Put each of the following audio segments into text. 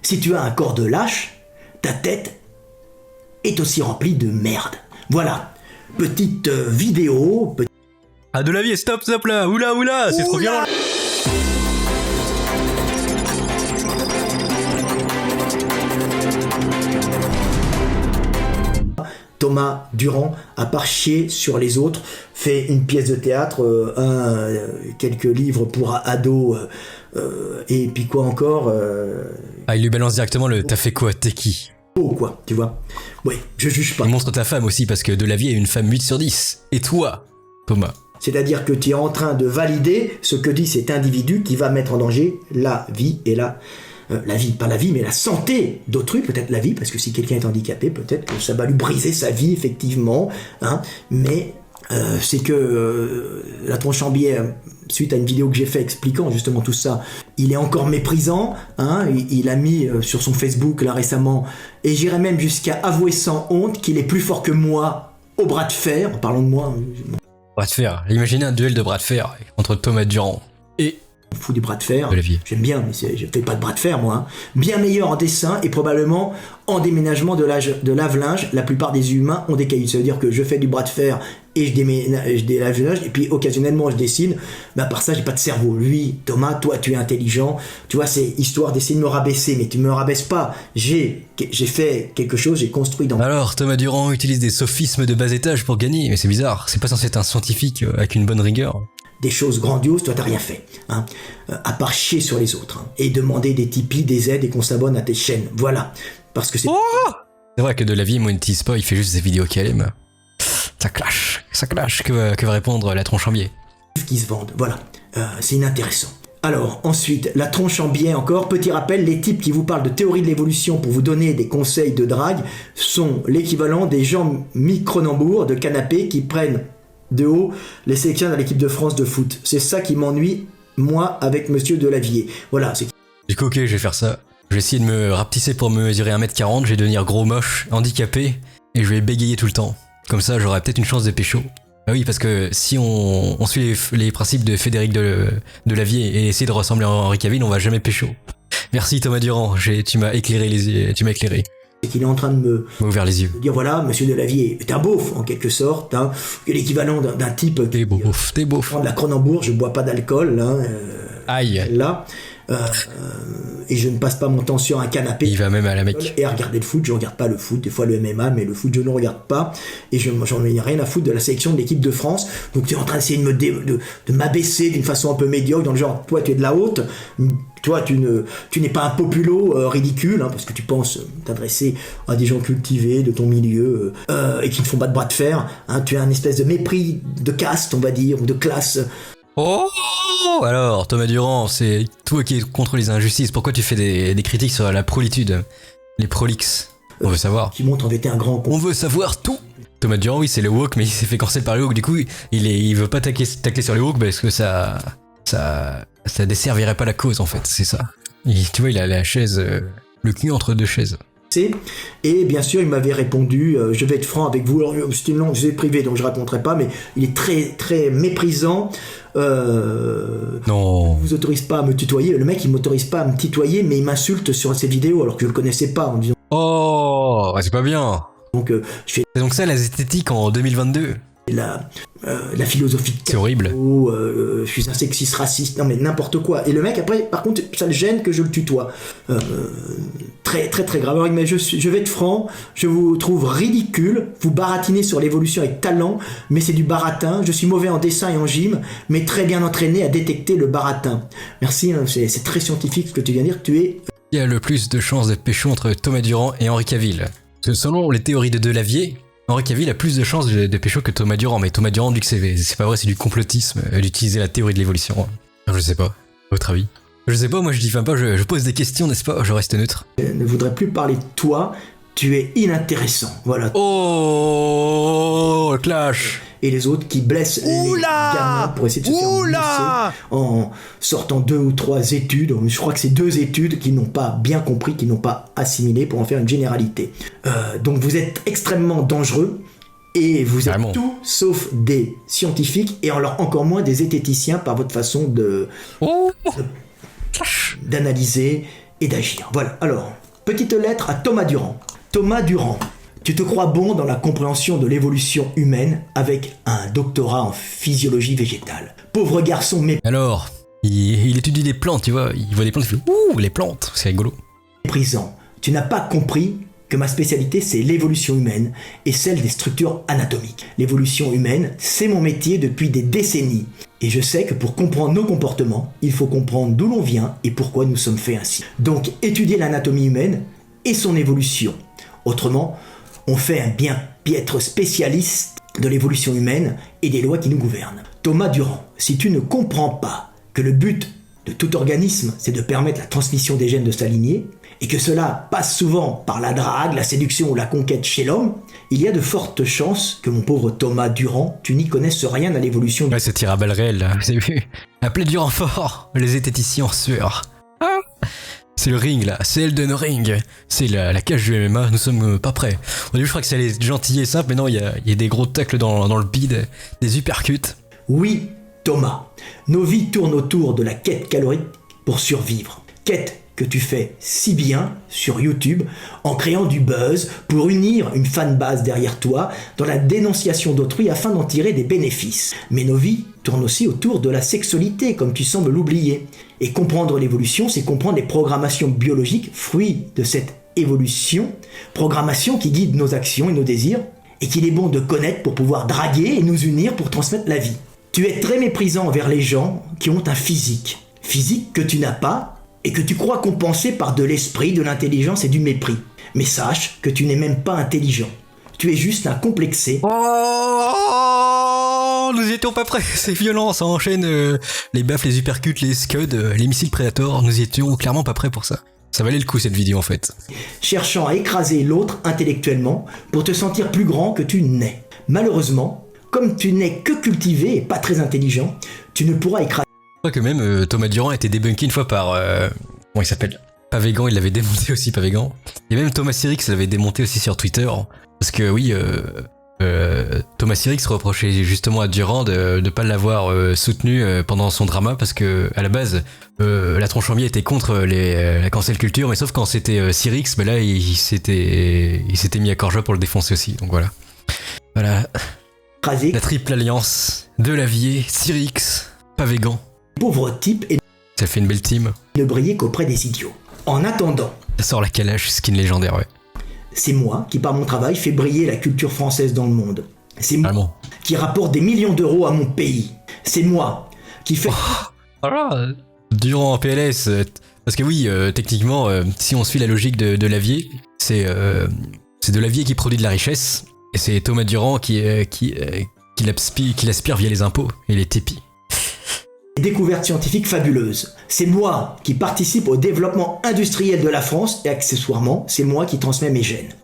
Si tu as un corps de lâche, ta tête est aussi remplie de merde. Voilà, petite vidéo. Ah, Delavier, stop là, oula, c'est trop violent. Thomas Durand, à part chier sur les autres, fait une pièce de théâtre, quelques livres pour ados, et puis quoi encore Ah, il lui balance directement le « t'as fait quoi, t'es qui ?» quoi, tu vois. Ouais, je juge pas. Il montre ta femme aussi, parce que Delavier est une femme 8 sur 10. Et toi, Thomas? C'est-à-dire que tu es en train de valider ce que dit cet individu qui va mettre en danger la vie et la vie, pas la vie, mais la santé d'autrui, peut-être la vie, parce que si quelqu'un est handicapé, peut-être que ça va lui briser sa vie, effectivement, hein, mais c'est que la Tronchambier, suite à une vidéo que j'ai fait expliquant justement tout ça, il est encore méprisant, hein, il a mis sur son Facebook là récemment, et j'irais même jusqu'à avouer sans honte qu'il est plus fort que moi au bras de fer, en parlant de moi. Bras de fer, imaginez un duel de bras de fer entre Thomas Durand et... Fou du bras de fer, Delavier. J'aime bien, mais je fais pas de bras de fer moi, hein. Bien meilleur en dessin et probablement en déménagement de lave-linge. La plupart des humains ont des cailloux, ça veut dire que je fais du bras de fer et je délave linge et puis occasionnellement je dessine, mais à part ça j'ai pas de cerveau. Lui, Thomas, toi tu es intelligent, tu vois, c'est histoire d'essayer de me rabaisser, mais tu me rabaisses pas, j'ai fait quelque chose, j'ai construit dans... Alors, Thomas Durand utilise des sophismes de bas étage pour gagner, mais c'est bizarre, c'est pas censé être un scientifique avec une bonne rigueur. Des choses grandioses, toi t'as rien fait, hein, à part chier sur les autres, hein, et demander des tipis, des aides et qu'on s'abonne à tes chaînes, voilà, parce que c'est... Oh, c'est vrai que Delavier monétise pas, il fait juste des vidéos qu'il aime. Ça clash, que va répondre la Tronchambier? Qui se vendent, voilà, c'est inintéressant. Alors, ensuite, la Tronchambier encore, petit rappel, les types qui vous parlent de théorie de l'évolution pour vous donner des conseils de drague sont l'équivalent des Jean-Mi Cronenbourg de canapé qui prennent de haut les sélections à l'équipe de France de foot. C'est ça qui m'ennuie, moi, avec Monsieur Delavier. Voilà, c'est... Du coup, ok, je vais faire ça. Je vais essayer de me rapetisser pour me mesurer 1m40, je vais devenir gros moche, handicapé, et je vais bégayer tout le temps. Comme ça, j'aurai peut-être une chance de pécho. Ah oui, parce que si on suit les principes de Frédéric Delavier et essayer de ressembler à Henri Cavill, on va jamais pécho. Merci Thomas Durand, tu m'as éclairé C'est qu'il est en train de me ouvert les yeux. dire, voilà, Monsieur Delavier est un beauf, en quelque sorte, hein, l'équivalent d'un type... T'es beauf. De la Cronenbourg, je bois pas d'alcool, hein, Aïe. là, et je ne passe pas mon temps sur un canapé. Il va même à la Mecque. Et à regarder le foot, je regarde pas le foot, des fois le MMA, mais le foot je ne regarde pas, et j'en ai rien à foutre de la sélection de l'équipe de France. Donc tu es en train d'essayer de m'abaisser d'une façon un peu médiocre, dans le genre, toi tu es de la haute, toi tu n'es pas un populo ridicule, hein, parce que tu penses t'adresser à des gens cultivés de ton milieu, et qui ne font pas de bras de fer, hein, tu as un espèce de mépris de caste, on va dire, ou de classe. Oh, alors, Thomas Durand, c'est toi qui es contre les injustices. Pourquoi tu fais des critiques sur la prolitude? Les prolixes. On veut savoir. Qui montre en vérité un grand... On veut savoir tout. Thomas Durand, oui, c'est le woke, mais il s'est fait cancel par le woke. Du coup, il veut pas tacler sur le woke parce que ça desservirait pas la cause, en fait. C'est ça. Tu vois, il a la chaise, le cul entre deux chaises. Et bien sûr, il m'avait répondu, je vais être franc avec vous, c'est une langue privée, donc je ne raconterai pas, mais il est très, très méprisant. Non. Il ne vous autorise pas à me tutoyer. Le mec, il ne m'autorise pas à me tutoyer, mais il m'insulte sur ses vidéos, alors que je ne le connaissais pas, en disant... Oh, c'est pas bien. Donc, je fais... C'est donc ça, la zététique en 2022. La philosophie de... C'est horrible. Je suis un sexiste raciste, non mais n'importe quoi. Et le mec, après, par contre, ça le gêne que je le tutoie. Très très très grave. Alors, mais je vais être franc, je vous trouve ridicule, vous baratinez sur l'évolution avec talent, mais c'est du baratin. Je suis mauvais en dessin et en gym, mais très bien entraîné à détecter le baratin. Merci, hein, c'est très scientifique ce que tu viens de dire, tu es... Il y a le plus de chances de pécho entre Thomas Durand et Henri Cavill. Parce que selon les théories de Delavier, Henri Cavill a plus de chances de pécho que Thomas Durand, mais Thomas Durand dit que c'est pas vrai, c'est du complotisme d'utiliser la théorie de l'évolution. Je sais pas, votre avis? Je sais pas, moi je diffame pas, je pose des questions, n'est-ce pas? Je reste neutre. Je ne voudrais plus parler de toi, tu es inintéressant, voilà. Oh, clash. Et les autres qui blessent les gamins pour essayer de se faire blesser en sortant 2 ou 3 études. Je crois que c'est 2 études qu'ils n'ont pas bien compris, qu'ils n'ont pas assimilé pour en faire une généralité. Donc vous êtes extrêmement dangereux et vous êtes Vraiment. tout sauf des scientifiques et alors encore moins des zététiciens par votre façon d'analyser et d'agir. Voilà, alors, petite lettre à Thomas Durand. Thomas Durand, tu te crois bon dans la compréhension de l'évolution humaine avec un doctorat en physiologie végétale. Pauvre garçon Alors, il étudie les plantes, tu vois. Il voit des plantes, il fait ouh, les plantes, c'est rigolo. méprisant. Tu n'as pas compris que ma spécialité, c'est l'évolution humaine et celle des structures anatomiques. L'évolution humaine, c'est mon métier depuis des décennies. Et je sais que pour comprendre nos comportements, il faut comprendre d'où l'on vient et pourquoi nous sommes faits ainsi. Donc, étudier l'anatomie humaine et son évolution. Autrement, on fait un bien piètre spécialiste de l'évolution humaine et des lois qui nous gouvernent. Thomas Durand, si tu ne comprends pas que le but de tout organisme, c'est de permettre la transmission des gènes de sa lignée, et que cela passe souvent par la drague, la séduction ou la conquête chez l'homme, il y a de fortes chances que mon pauvre Thomas Durand, tu n'y connaisses rien à l'évolution. Ouais, ce tir à balles réelles, là, vous avez vu? Appelez du renfort, les zététiciens en sueur. C'est le ring, là, c'est Elden Ring. C'est la cage du MMA, nous sommes pas prêts. Au début, je crois que ça allait être gentil et simple, mais non, il y a des gros tacles dans le bide, des uppercuts. Oui, Thomas, nos vies tournent autour de la quête calorique pour survivre. Quête que tu fais si bien sur YouTube en créant du buzz pour unir une fanbase derrière toi dans la dénonciation d'autrui afin d'en tirer des bénéfices. Mais nos vies tournent aussi autour de la sexualité comme tu sembles l'oublier. Et comprendre l'évolution, c'est comprendre les programmations biologiques, fruits de cette évolution, programmation qui guide nos actions et nos désirs et qu'il est bon de connaître pour pouvoir draguer et nous unir pour transmettre la vie. Tu es très méprisant envers les gens qui ont un physique que tu n'as pas et que tu crois compenser par de l'esprit, de l'intelligence et du mépris. Mais sache que tu n'es même pas intelligent. Tu es juste un complexé. Oh, nous y étions pas prêts, c'est violent, ça enchaîne les baffes, les uppercuts, les scuds, les missiles Predator, nous y étions clairement pas prêts pour ça. Ça valait le coup cette vidéo en fait. Cherchant à écraser l'autre intellectuellement pour te sentir plus grand que tu n'es. Malheureusement, comme tu n'es que cultivé et pas très intelligent, tu ne pourras écraser. Je crois que même Thomas Durand a été débunké une fois par... comment il s'appelle? Pavégan, il l'avait démonté aussi, Pavégan. Et même Thomas Sirix l'avait démonté aussi sur Twitter. Parce que oui, Thomas Sirix reprochait justement à Durand de ne pas l'avoir soutenu pendant son drama, parce que à la base, la tronche en biais était contre la cancel culture, mais sauf quand c'était Sirix, ben là il s'était mis à corps joie pour le défoncer aussi. Donc voilà. Voilà. La triple alliance de Lavier, Sirix, Pavégan. Pauvre type et ça fait une belle team. Ne briller qu'auprès des idiots. En attendant, ça sort la calache, skin légendaire, ouais. C'est moi qui, par mon travail, fais briller la culture française dans le monde. C'est moi qui rapporte des millions d'euros à mon pays. C'est moi qui fait... Voilà. Durand en PLS. Parce que oui, techniquement, si on suit la logique de Lavier, c'est de Lavier qui produit de la richesse. Et c'est Thomas Durand qui l'aspire via les impôts et les tipis. Découverte scientifique fabuleuse. C'est moi qui participe au développement industriel de la France et accessoirement, c'est moi qui transmets mes gènes.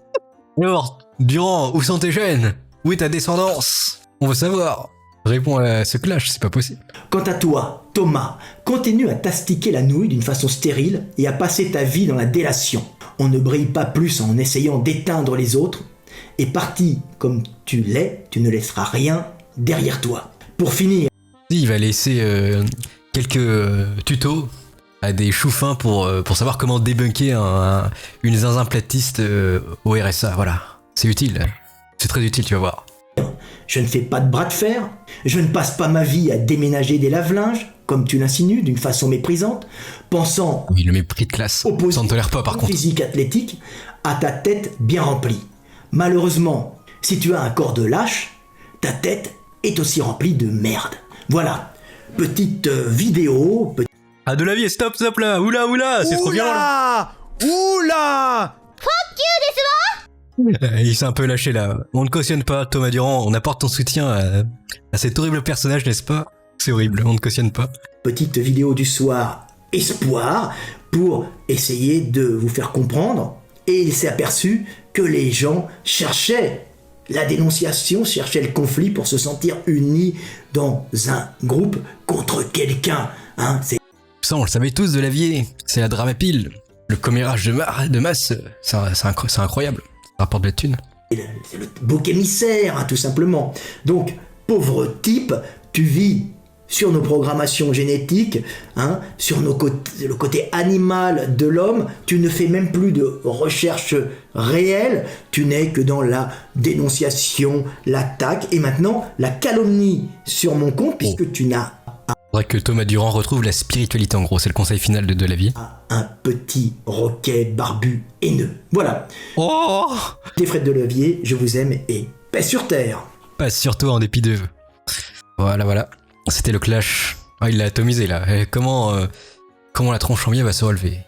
Alors, Durand, où sont tes gènes? Où est ta descendance? On veut savoir. Réponds à ce clash, c'est pas possible. Quant à toi, Thomas, continue à t'astiquer la nouille d'une façon stérile et à passer ta vie dans la délation. On ne brille pas plus en essayant d'éteindre les autres. Et parti comme tu l'es, tu ne laisseras rien derrière toi. Pour finir, il va laisser quelques tutos à des choufins pour savoir comment débunker une zinzin platiste au RSA. Voilà, c'est utile. C'est très utile, tu vas voir. Je ne fais pas de bras de fer. Je ne passe pas ma vie à déménager des lave-linges, comme tu l'insinues, d'une façon méprisante, pensant... Oui, le mépris de classe. Ça ne tolère pas, par contre. Physique athlétique à ta tête bien remplie. Malheureusement, si tu as un corps de lâche, ta tête est aussi remplie de merde. Voilà, petite vidéo. Ah, de la vie, stop là, oula, c'est trop violent. Oula. Fuck you, il s'est un peu lâché là. On ne cautionne pas, Thomas Durand, on apporte ton soutien à cet horrible personnage, n'est-ce pas? C'est horrible, on ne cautionne pas. Petite vidéo du soir, espoir, pour essayer de vous faire comprendre. Et il s'est aperçu que les gens cherchaient la dénonciation, cherchaient le conflit pour se sentir unis dans un groupe contre quelqu'un. Hein, ça, on le savait tous de Lavier. C'est la dramapile. Le commérage de masse, c'est incroyable. Ça rapporte de la thune. C'est le bouc émissaire, hein, tout simplement. Donc, pauvre type, tu vis sur nos programmations génétiques, hein, sur le côté animal de l'homme. Tu ne fais même plus de recherche réelle, tu n'es que dans la dénonciation, l'attaque et maintenant la calomnie sur mon compte puisque tu n'as Faudrait que Thomas Durand retrouve la spiritualité en gros, c'est le conseil final de la vie. un petit roquet barbu haineux. Voilà. Oh, Des Fred de Levier, je vous aime et paix sur terre. pas sur toi en dépit de... Voilà. C'était le clash. Ah, il l'a atomisé là. Comment la tronche en biais va se relever?